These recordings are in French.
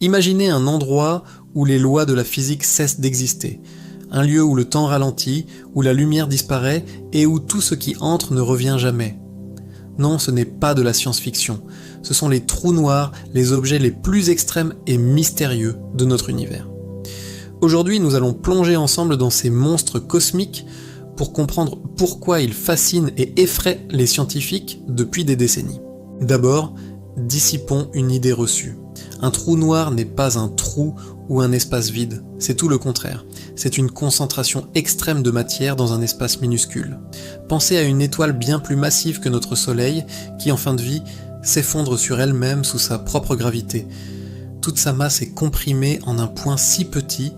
Imaginez un endroit où les lois de la physique cessent d'exister, un lieu où le temps ralentit, où la lumière disparaît et où tout ce qui entre ne revient jamais. Non, ce n'est pas de la science-fiction, ce sont les trous noirs, les objets les plus extrêmes et mystérieux de notre univers. Aujourd'hui, nous allons plonger ensemble dans ces monstres cosmiques pour comprendre pourquoi ils fascinent et effraient les scientifiques depuis des décennies. D'abord, dissipons une idée reçue. Un trou noir n'est pas un trou ou un espace vide, c'est tout le contraire. C'est une concentration extrême de matière dans un espace minuscule. Pensez à une étoile bien plus massive que notre Soleil, qui en fin de vie s'effondre sur elle-même sous sa propre gravité. Toute sa masse est comprimée en un point si petit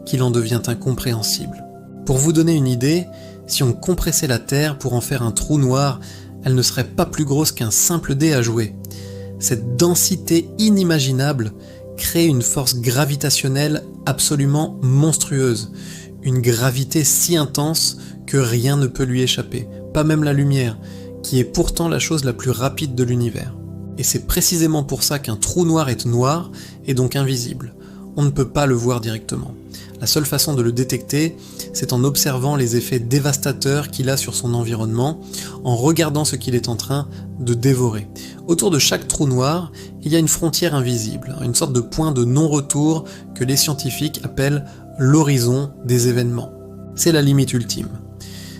qu'il en devient incompréhensible. Pour vous donner une idée, si on compressait la Terre pour en faire un trou noir, elle ne serait pas plus grosse qu'un simple dé à jouer. Cette densité inimaginable crée une force gravitationnelle absolument monstrueuse, une gravité si intense que rien ne peut lui échapper, pas même la lumière, qui est pourtant la chose la plus rapide de l'univers. Et c'est précisément pour ça qu'un trou noir est noir et donc invisible. On ne peut pas le voir directement. La seule façon de le détecter, c'est en observant les effets dévastateurs qu'il a sur son environnement, en regardant ce qu'il est en train de dévorer. Autour de chaque trou noir, il y a une frontière invisible, une sorte de point de non-retour que les scientifiques appellent l'horizon des événements. C'est la limite ultime.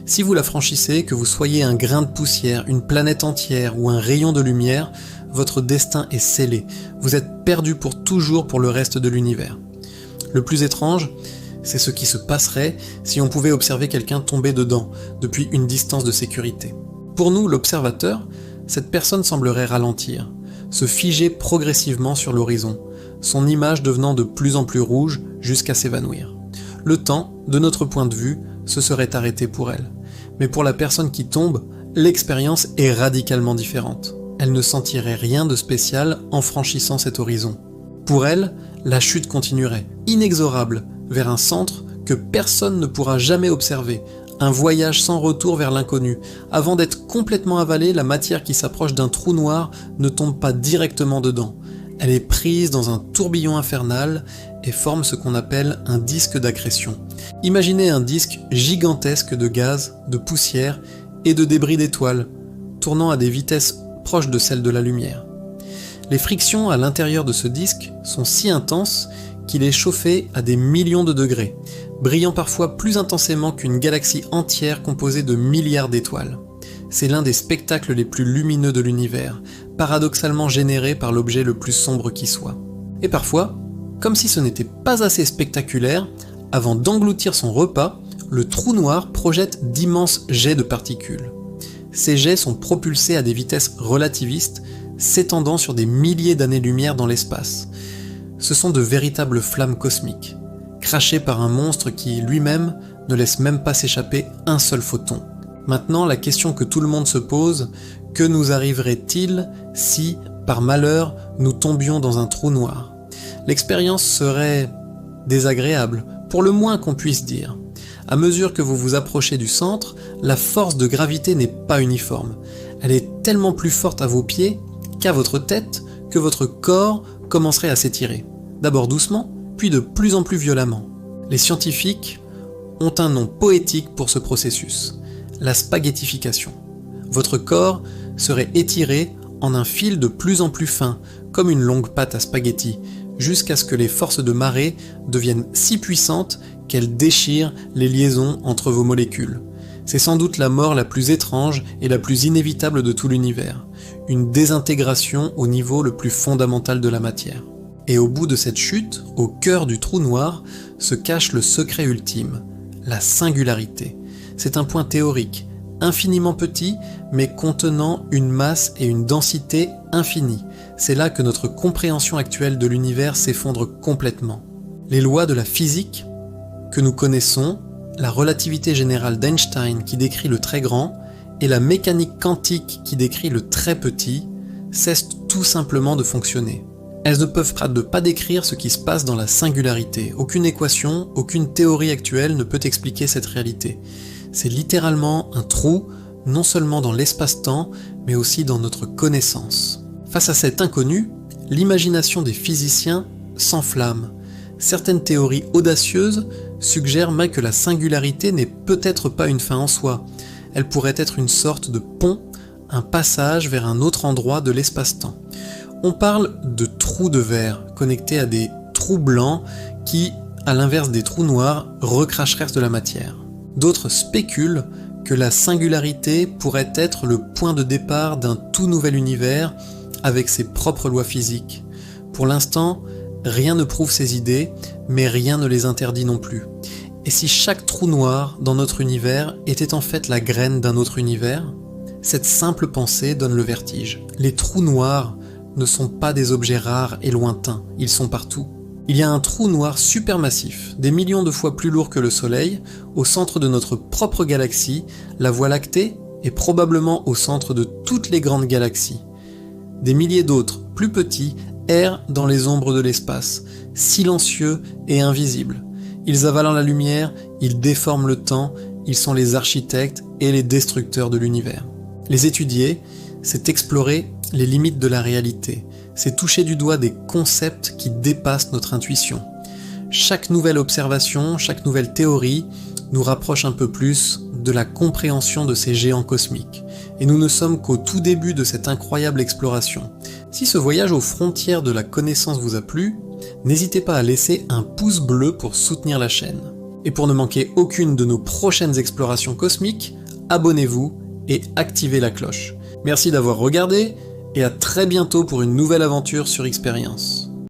Si vous la franchissez, que vous soyez un grain de poussière, une planète entière ou un rayon de lumière, votre destin est scellé. Vous êtes perdu pour toujours pour le reste de l'univers. Le plus étrange, c'est ce qui se passerait si on pouvait observer quelqu'un tomber dedans, depuis une distance de sécurité. Pour nous, l'observateur, cette personne semblerait ralentir, se figer progressivement sur l'horizon, son image devenant de plus en plus rouge jusqu'à s'évanouir. Le temps, de notre point de vue, se serait arrêté pour elle. Mais pour la personne qui tombe, l'expérience est radicalement différente. Elle ne sentirait rien de spécial en franchissant cet horizon. Pour elle, la chute continuerait, inexorable, vers un centre que personne ne pourra jamais observer, un voyage sans retour vers l'inconnu. Avant d'être complètement avalée, la matière qui s'approche d'un trou noir ne tombe pas directement dedans. Elle est prise dans un tourbillon infernal et forme ce qu'on appelle un disque d'accrétion. Imaginez un disque gigantesque de gaz, de poussière et de débris d'étoiles, tournant à des vitesses proches de celles de la lumière. Les frictions à l'intérieur de ce disque sont si intenses qu'il est chauffé à des millions de degrés, brillant parfois plus intensément qu'une galaxie entière composée de milliards d'étoiles. C'est l'un des spectacles les plus lumineux de l'univers, paradoxalement généré par l'objet le plus sombre qui soit. Et parfois, comme si ce n'était pas assez spectaculaire, avant d'engloutir son repas, le trou noir projette d'immenses jets de particules. Ces jets sont propulsés à des vitesses relativistes, s'étendant sur des milliers d'années-lumière dans l'espace. Ce sont de véritables flammes cosmiques, crachées par un monstre qui, lui-même, ne laisse même pas s'échapper un seul photon. Maintenant, la question que tout le monde se pose, que nous arriverait-il si, par malheur, nous tombions dans un trou noir? L'expérience serait désagréable, pour le moins qu'on puisse dire. À mesure que vous vous approchez du centre, la force de gravité n'est pas uniforme. Elle est tellement plus forte à vos pieds qu'à votre tête que votre corps commencerait à s'étirer. D'abord doucement, puis de plus en plus violemment. Les scientifiques ont un nom poétique pour ce processus, la spaghettification. Votre corps serait étiré en un fil de plus en plus fin, comme une longue pâte à spaghetti, jusqu'à ce que les forces de marée deviennent si puissantes qu'elles déchirent les liaisons entre vos molécules. C'est sans doute la mort la plus étrange et la plus inévitable de tout l'univers, une désintégration au niveau le plus fondamental de la matière. Et au bout de cette chute, au cœur du trou noir, se cache le secret ultime, la singularité. C'est un point théorique, infiniment petit, mais contenant une masse et une densité infinies. C'est là que notre compréhension actuelle de l'univers s'effondre complètement. Les lois de la physique que nous connaissons, la relativité générale d'Einstein qui décrit le très grand, et la mécanique quantique qui décrit le très petit, cessent tout simplement de fonctionner. Elles ne peuvent pas décrire ce qui se passe dans la singularité. Aucune équation, aucune théorie actuelle ne peut expliquer cette réalité. C'est littéralement un trou, non seulement dans l'espace-temps, mais aussi dans notre connaissance. Face à cet inconnu, l'imagination des physiciens s'enflamme. Certaines théories audacieuses suggèrent même que la singularité n'est peut-être pas une fin en soi. Elle pourrait être une sorte de pont, un passage vers un autre endroit de l'espace-temps. On parle de trous de verre connectés à des trous blancs qui, à l'inverse des trous noirs, recracheraient de la matière. D'autres spéculent que la singularité pourrait être le point de départ d'un tout nouvel univers avec ses propres lois physiques. Pour l'instant, rien ne prouve ces idées, mais rien ne les interdit non plus. Et si chaque trou noir dans notre univers était en fait la graine d'un autre univers? Cette simple pensée donne le vertige. Les trous noirs ne sont pas des objets rares et lointains, ils sont partout. Il y a un trou noir supermassif, des millions de fois plus lourd que le Soleil, au centre de notre propre galaxie, la Voie lactée est probablement au centre de toutes les grandes galaxies. Des milliers d'autres, plus petits, errent dans les ombres de l'espace, silencieux et invisibles. Ils avalent la lumière, ils déforment le temps, ils sont les architectes et les destructeurs de l'univers. Les étudier, c'est explorer les limites de la réalité, c'est toucher du doigt des concepts qui dépassent notre intuition. Chaque nouvelle observation, chaque nouvelle théorie nous rapproche un peu plus de la compréhension de ces géants cosmiques. Et nous ne sommes qu'au tout début de cette incroyable exploration. Si ce voyage aux frontières de la connaissance vous a plu, n'hésitez pas à laisser un pouce bleu pour soutenir la chaîne. Et pour ne manquer aucune de nos prochaines explorations cosmiques, abonnez-vous et activez la cloche. Merci d'avoir regardé et à très bientôt pour une nouvelle aventure sur Expérience.